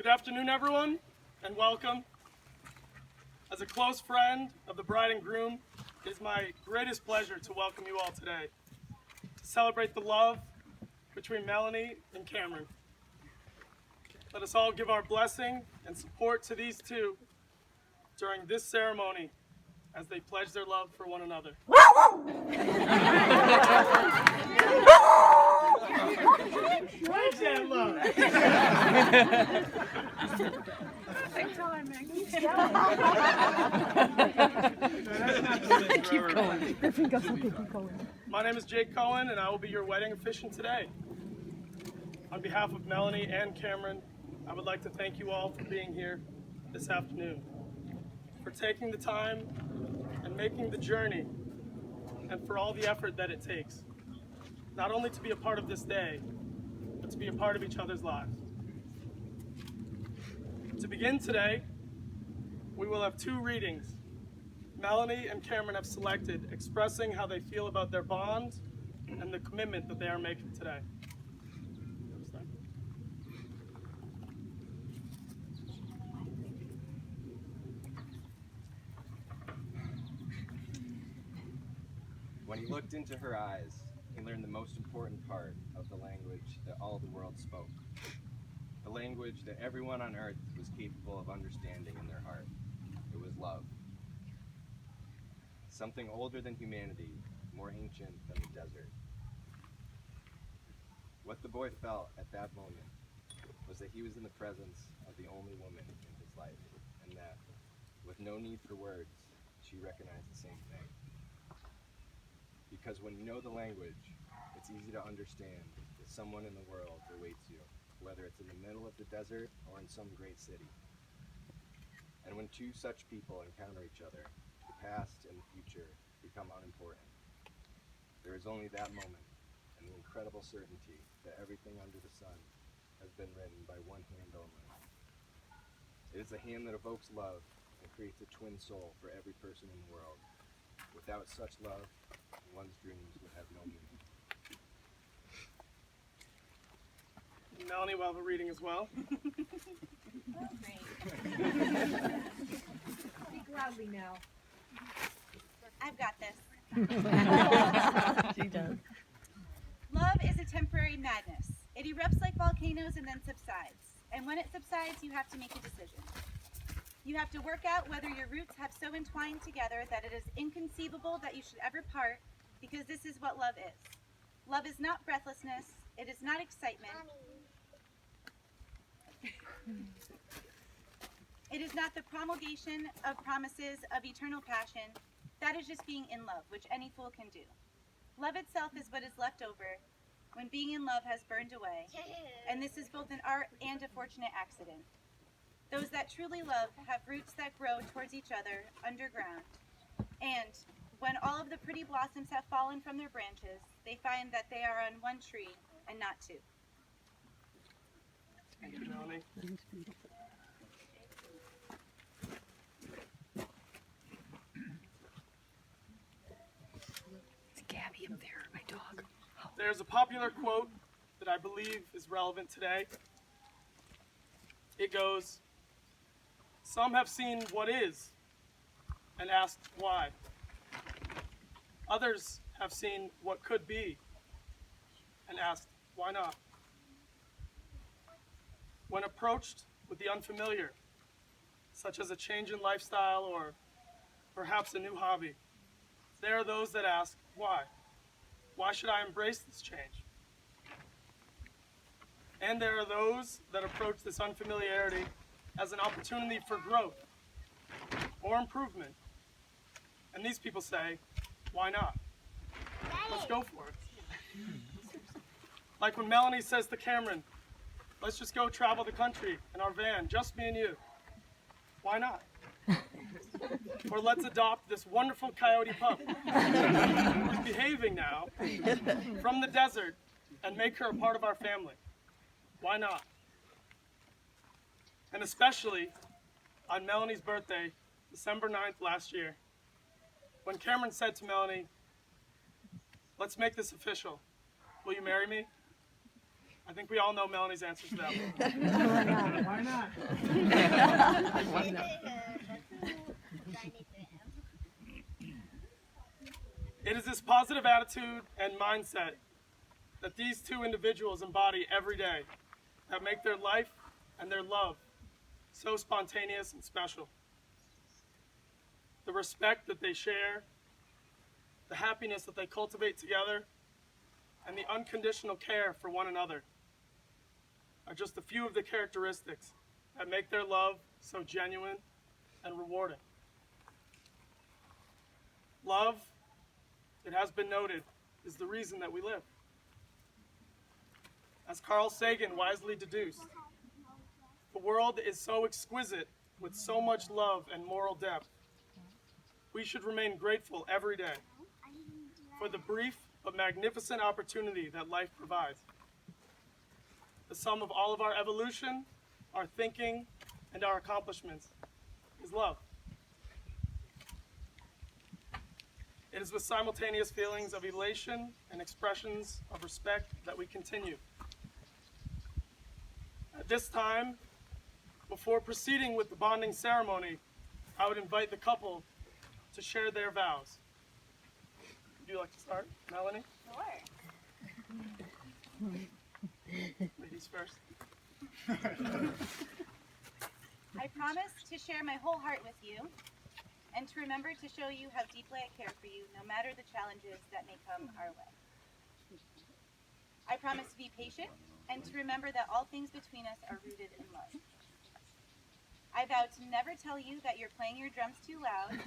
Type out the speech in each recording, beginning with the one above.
Good afternoon, everyone, and welcome. As a close friend of the bride and groom, it is my greatest pleasure to welcome you all today to celebrate the love between Melanie and Cameron. Let us all give our blessing and support to these two during this ceremony as they pledge their love for one another. Where's that love? Keep going. My name is Jake Cohen, and I will be your wedding officiant today. On behalf of Melanie and Cameron, I would like to thank you all for being here this afternoon, for taking the time and making the journey, and for all the effort that it takes, not only to be a part of this day, but to be a part of each other's lives. To begin today, we will have two readings Melanie and Cameron have selected, expressing how they feel about their bond and the commitment that they are making today. When he looked into her eyes, he learned the most important part of the language that all the world spoke. The language that everyone on earth was capable of understanding in their heart. It was love. Something older than humanity, more ancient than the desert. What the boy felt at that moment was that he was in the presence of the only woman in his life, and that, with no need for words, she recognized the same thing. Because when you know the language, it's easy to understand that someone in the world awaits you, whether it's in the middle of the desert or in some great city. And when two such people encounter each other, the past and the future become unimportant. There is only that moment and the incredible certainty that everything under the sun has been written by one hand only. It is the hand that evokes love and creates a twin soul for every person in the world. Without such love, one's dreams would have no meaning. Melanie will have a reading as well. Oh, great. Speak loudly now. I've got this. She does. Love is a temporary madness. It erupts like volcanoes and then subsides. And when it subsides, you have to make a decision. You have to work out whether your roots have so entwined together that it is inconceivable that you should ever part, because this is what love is. Love is not breathlessness. It is not excitement. It is not the promulgation of promises of eternal passion. That is just being in love, which any fool can do. Love itself is what is left over when being in love has burned away, and this is both an art and a fortunate accident. Those that truly love have roots that grow towards each other underground, and when all of the pretty blossoms have fallen from their branches, they find that they are on one tree and not two. Thank you, Melanie. It's Gabby up there, my dog. There's a popular quote that I believe is relevant today. It goes, "Some have seen what is and asked why. Others have seen what could be and asked why not." When approached with the unfamiliar, such as a change in lifestyle or perhaps a new hobby, there are those that ask why. Why should I embrace this change? And there are those that approach this unfamiliarity as an opportunity for growth or improvement. And these people say, why not? Let's go for it. Like when Melanie says to Cameron, let's just go travel the country in our van, just me and you. Why not? Or let's adopt this wonderful coyote pup who's behaving now from the desert and make her a part of our family. Why not? And especially on Melanie's birthday, December 9th last year, when Cameron said to Melanie, let's make this official. Will you marry me? I think we all know Melanie's answer to that one. Why not? Why not? It is this positive attitude and mindset that these two individuals embody every day that make their life and their love so spontaneous and special. The respect that they share, the happiness that they cultivate together, and the unconditional care for one another are just a few of the characteristics that make their love so genuine and rewarding. Love, it has been noted, is the reason that we live. As Carl Sagan wisely deduced, the world is so exquisite with so much love and moral depth. We should remain grateful every day for the brief but magnificent opportunity that life provides. The sum of all of our evolution, our thinking, and our accomplishments is love. It is with simultaneous feelings of elation and expressions of respect that we continue. At this time, before proceeding with the bonding ceremony, I would invite the couple to share their vows. Would you like to start, Melanie? Sure. Ladies first. I promise to share my whole heart with you and to remember to show you how deeply I care for you, no matter the challenges that may come our way. I promise to be patient and to remember that all things between us are rooted in love. I vow to never tell you that you're playing your drums too loud,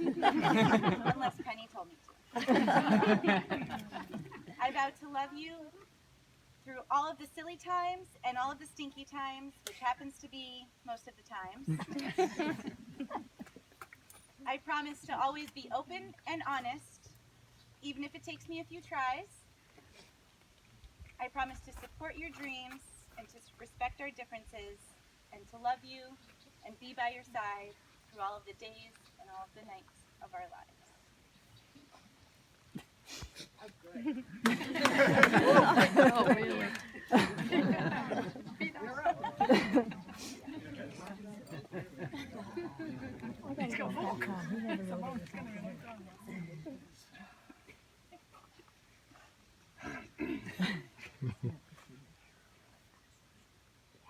unless Penny told me to. I vow to love you through all of the silly times and all of the stinky times, which happens to be most of the times. I promise to always be open and honest, even if it takes me a few tries. I promise to support your dreams and to respect our differences and to love you and be by your side through all of the days and all of the nights of our lives. Oh, really?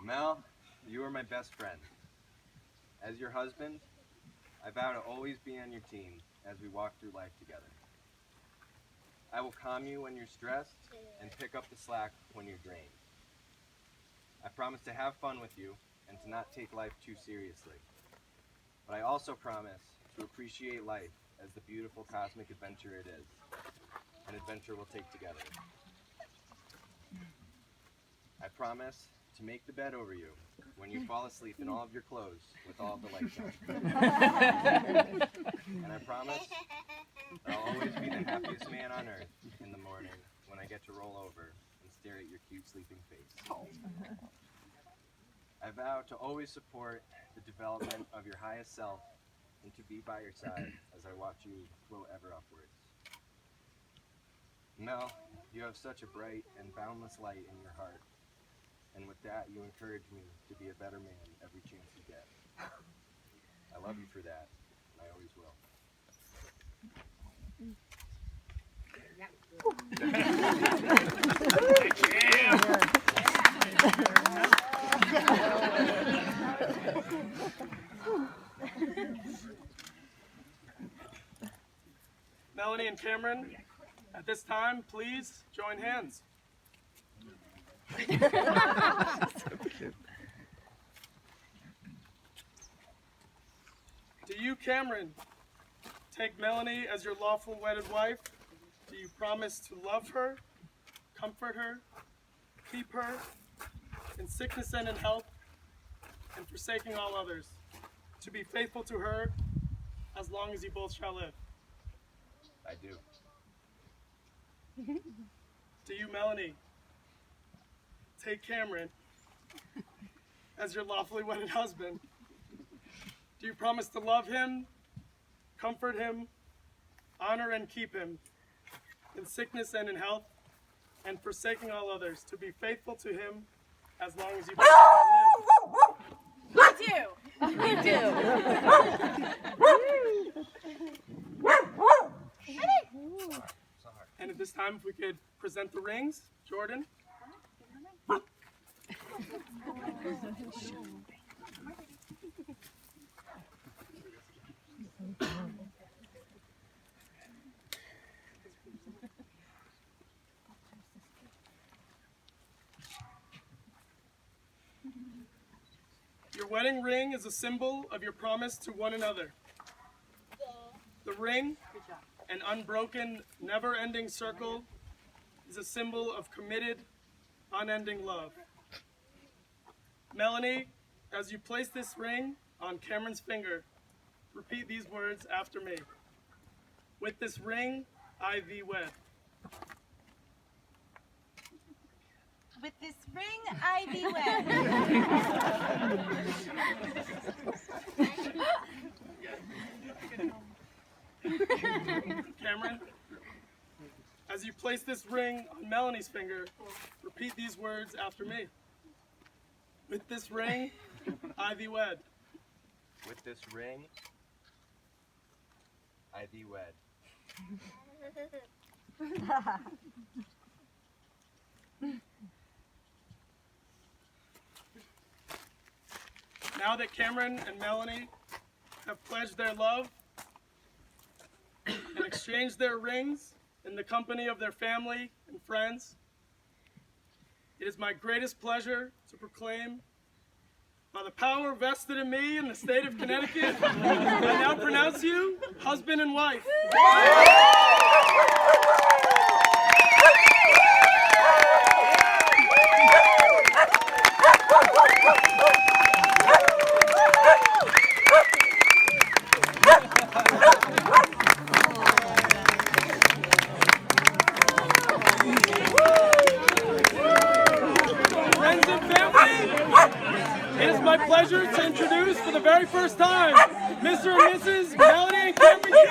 Mel, you are my best friend. As your husband, I vow to always be on your team as we walk through life together. I will calm you when you're stressed and pick up the slack when you're drained. I promise to have fun with you and to not take life too seriously. But I also promise to appreciate life as the beautiful cosmic adventure it is, an adventure we'll take together. I promise to make the bed over you when you fall asleep in all of your clothes with all of the lights on. And I promise I'll always be the happiest man on earth in the morning when I get to roll over and stare at your cute sleeping face. I vow to always support the development of your highest self and to be by your side as I watch you flow ever upwards. Mel, you have such a bright and boundless light in your heart. And with that, you encourage me to be a better man every chance you get. I love you for that, and I always will. Melanie and Cameron, at this time, please join hands. Do you, Cameron, take Melanie as your lawful wedded wife? Do you promise to love her, comfort her, keep her in sickness and in health, and forsaking all others, to be faithful to her as long as you both shall live? I do. Do you, Melanie, take Cameron as your lawfully wedded husband? Do you promise to love him, comfort him, honor and keep him in sickness and in health, and forsaking all others, to be faithful to him as long as you both live. We do. We do. And at this time, if we could present the rings, Jordan. Your wedding ring is a symbol of your promise to one another. The ring, an unbroken, never-ending circle, is a symbol of committed, unending love. Melanie, as you place this ring on Cameron's finger, repeat these words after me. With this ring, I thee wed. With this ring, I thee wed. Cameron, as you place this ring on Melanie's finger, repeat these words after me. With this ring, I thee wed. With this ring, I thee wed. Now that Cameron and Melanie have pledged their love and exchanged their rings in the company of their family and friends, it is my greatest pleasure to proclaim, by the power vested in me in the state of Connecticut, I now pronounce you husband and wife. Friends and family, it is my pleasure to introduce for the very first time Mr. and Mrs. Melanie and Cameron King.